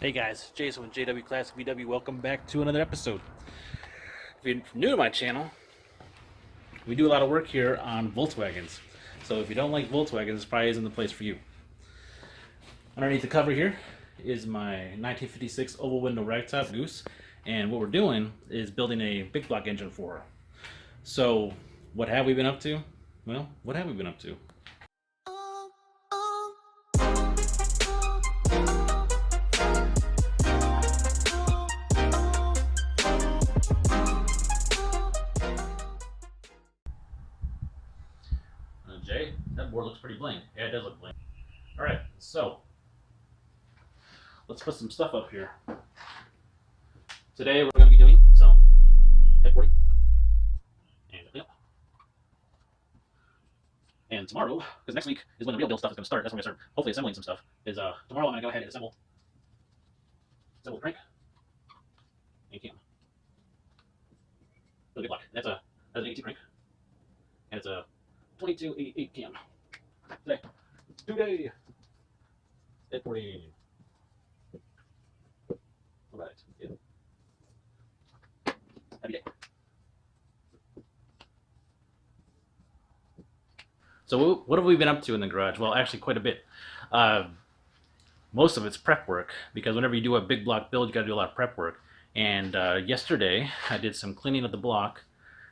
Hey guys, Jason with JWClassicVW. Welcome back to another episode. If you're new to my channel, we do a lot of work here on Volkswagens. So if you don't like Volkswagens, this probably isn't the place for you. Underneath the cover here is my 1956 oval window Ragtop Goose, and what we're doing is building a big block engine for her. So what have we been up to? Well, what have we been up to? Jay, that board looks pretty blank. Yeah, it does look blank. Alright, so let's put some stuff up here. Today we're going to be doing some headboarding and cleanup. And tomorrow, because next week is when the real build stuff is going to start, that's when we're going to start hopefully assembling some stuff, is tomorrow I'm going to go ahead and assemble the crank and cam. The big block. That's an 82 crank. And it's a 2288 cam. Today, headboarding. Alright, yeah. Happy day. So what have we been up to in the garage? Well, actually quite a bit. Most of it's prep work, because whenever you do a big block build, you got to do a lot of prep work. And yesterday, I did some cleaning of the block.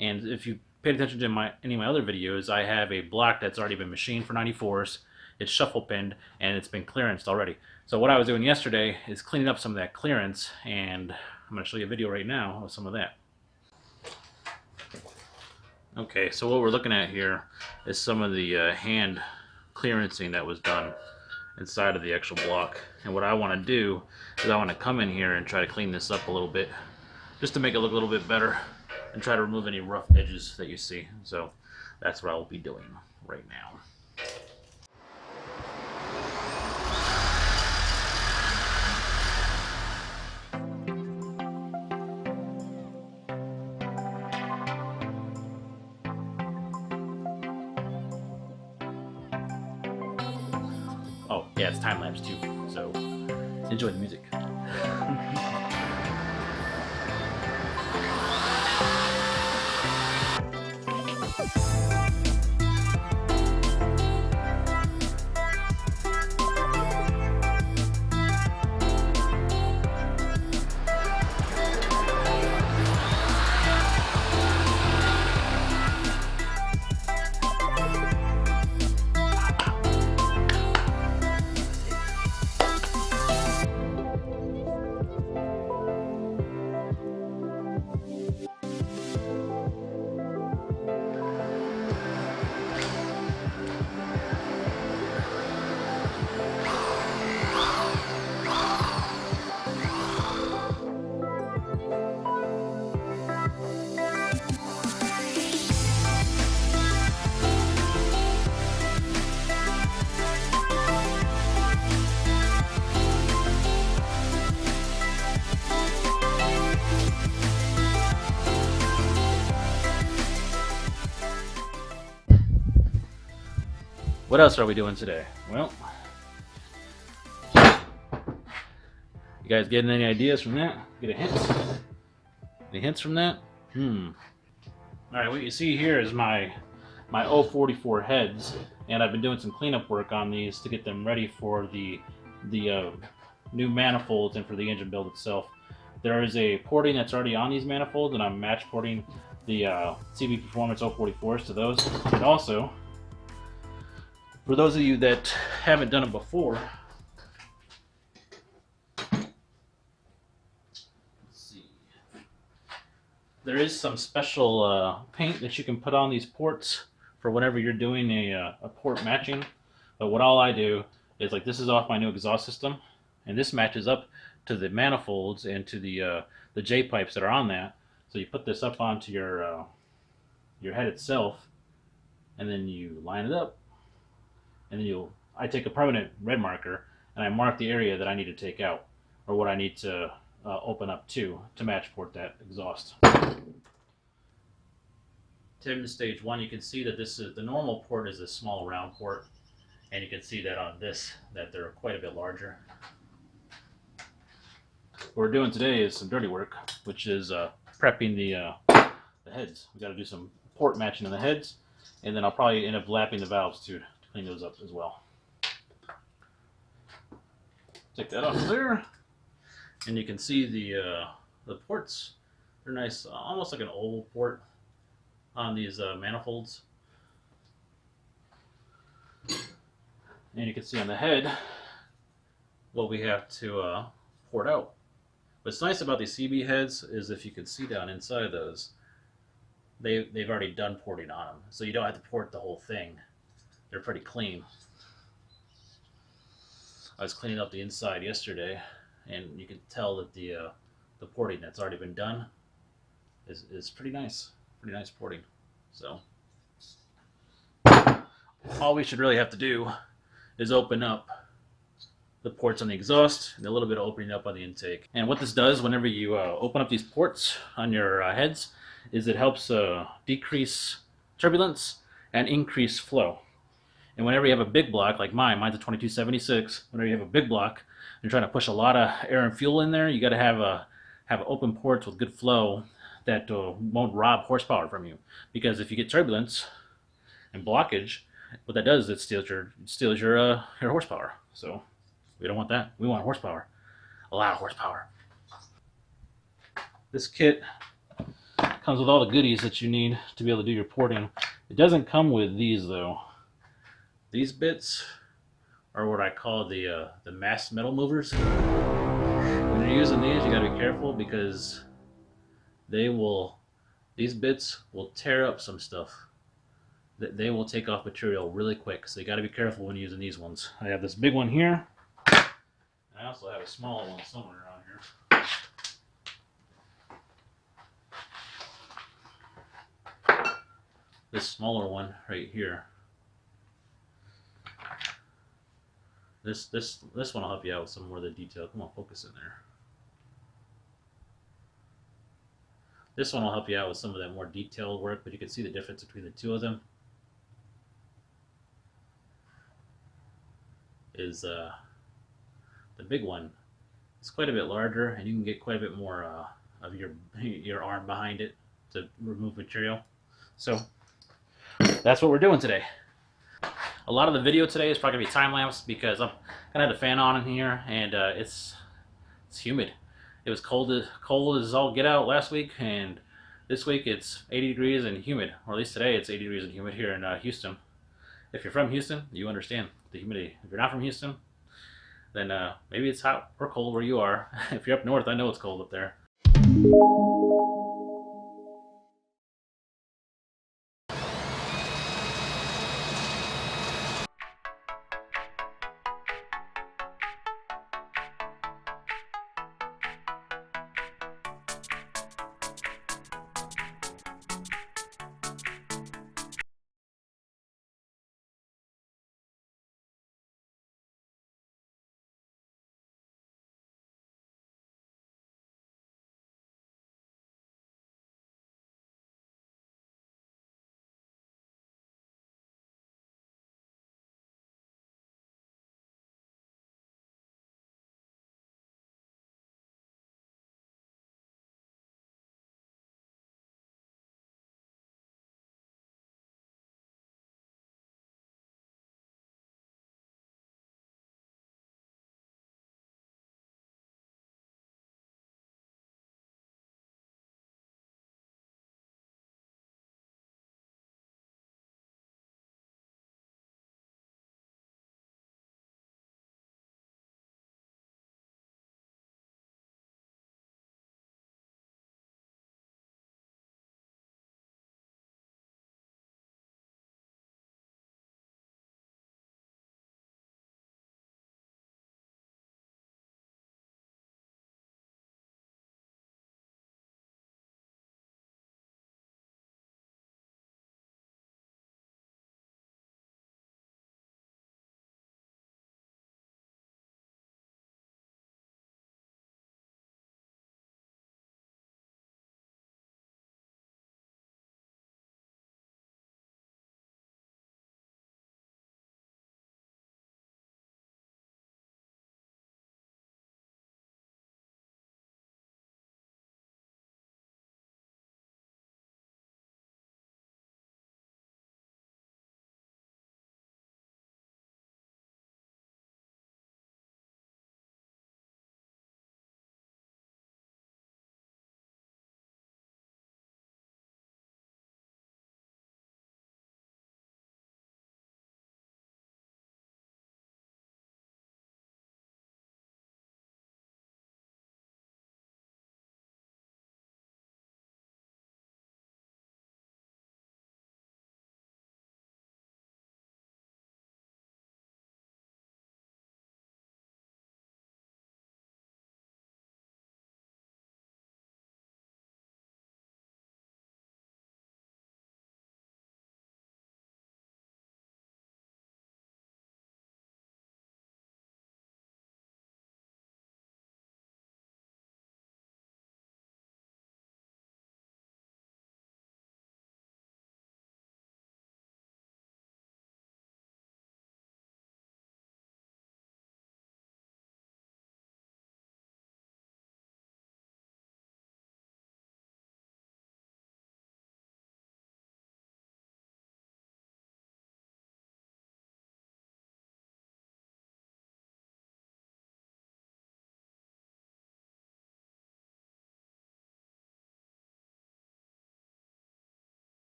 And if you paid attention to any of my other videos, I have a block that's already been machined for 94s. It's shuffle pinned, and it's been clearanced already. So what I was doing yesterday is cleaning up some of that clearance, and I'm going to show you a video right now of some of that. Okay, so what we're looking at here is some of the hand clearancing that was done inside of the actual block. And what I want to do is I want to come in here and try to clean this up a little bit, just to make it look a little bit better and try to remove any rough edges that you see. So that's what I'll be doing right now. Oh, yeah, it's time-lapse too, so enjoy the music. What else are we doing today? Well, you guys getting any ideas from that? Get a hint? Any hints from that? Alright, what you see here is my 044 heads, and I've been doing some cleanup work on these to get them ready for the new manifolds and for the engine build itself. There is a porting that's already on these manifolds, and I'm match porting the CB Performance 044s to those. And also, for those of you that haven't done it before, let's see. There is some special paint that you can put on these ports for whenever you're doing a port matching. But what all I do is, like, this is off my new exhaust system, and this matches up to the manifolds and to the J pipes that are on that. So you put this up onto your head itself, and then you line it up. And then I take a permanent red marker and I mark the area that I need to take out, or what I need to open up to match port that exhaust. Turn to stage 1, you can see that this is the normal port is a small round port, and you can see that on this that they're quite a bit larger. What we're doing today is some dirty work, which is prepping the heads. We got to do some port matching in the heads, and then I'll probably end up lapping the valves too to clean those up as well. Take that off there, and you can see the ports. They're nice, almost like an oval port on these manifolds. And you can see on the head what we have to port out. What's nice about these CB heads is if you can see down inside those, they've already done porting on them, so you don't have to port the whole thing. They're pretty clean. I was cleaning up the inside yesterday, and you can tell that the porting that's already been done is pretty nice. Pretty nice porting. So all we should really have to do is open up the ports on the exhaust and a little bit of opening up on the intake. And what this does whenever you open up these ports on your heads is it helps decrease turbulence and increase flow. And whenever you have a big block like mine's a 2276, whenever you have a big block and you're trying to push a lot of air and fuel in there, you got to have open ports with good flow that won't rob horsepower from you. Because if you get turbulence and blockage, what that does is it steals your horsepower. So we don't want that. We want horsepower, a lot of horsepower. This kit comes with all the goodies that you need to be able to do your porting. It doesn't come with these though. These bits are what I call the mass metal movers. When you're using these, you got to be careful because these bits will tear up some stuff. They will take off material really quick, so you got to be careful when using these ones. I have this big one here. I also have a smaller one somewhere around here. This smaller one right here. This one will help you out with some more of the detail. Come on, focus in there. This one will help you out with some of that more detailed work, but you can see the difference between the two of them. Is the big one. It's quite a bit larger, and you can get quite a bit more of your arm behind it to remove material. So that's what we're doing today. A lot of the video today is probably gonna be time lapse because I'm gonna have the fan on in here, and it's humid. It was cold as all get out last week, and this week it's 80 degrees and humid, or at least today it's 80 degrees and humid here in Houston. If you're from Houston, you understand the humidity. If you're not from Houston, then maybe it's hot or cold where you are. If you're up north, I know it's cold up there.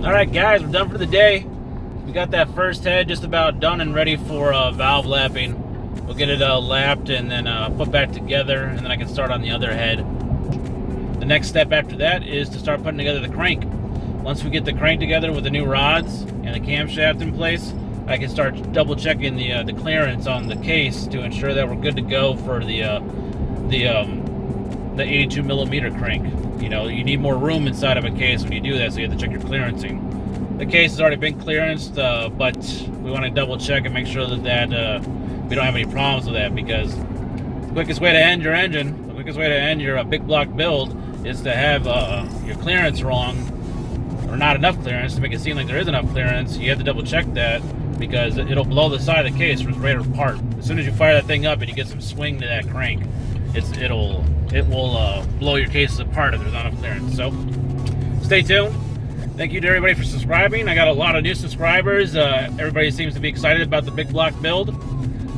Alright guys, we're done for the day. We got that first head just about done and ready for valve lapping. We'll get it lapped and then put back together, and then I can start on the other head. The next step after that is to start putting together the crank. Once we get the crank together with the new rods and the camshaft in place, I can start double checking the clearance on the case to ensure that we're good to go for the 82 millimeter crank. You know, you need more room inside of a case when you do that, so you have to check your clearancing. The case has already been clearanced, but we want to double check and make sure that we don't have any problems with that, because the quickest way to end your engine, the quickest way to end your big block build is to have your clearance wrong, or not enough clearance to make it seem like there is enough clearance. You have to double check that, because it'll blow the side of the case right apart. As soon as you fire that thing up and you get some swing to that crank, it will blow your cases apart if there's not enough clearance. So stay tuned. Thank you to everybody for subscribing. I got a lot of new subscribers. Everybody seems to be excited about the big block build.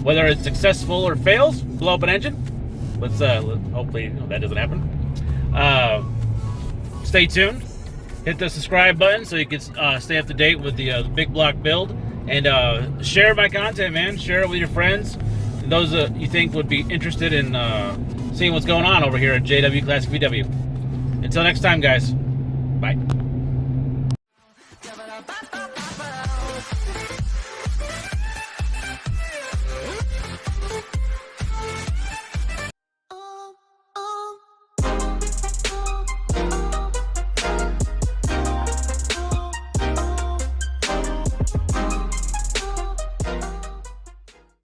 Whether it's successful or fails, blow up an engine. Let's hopefully that doesn't happen. Stay tuned. Hit the subscribe button so you can stay up to date with the big block build, and share my content, man. Share it with your friends, and those you think would be interested in seeing what's going on over here at JWClassicVW. Until next time, guys. Bye.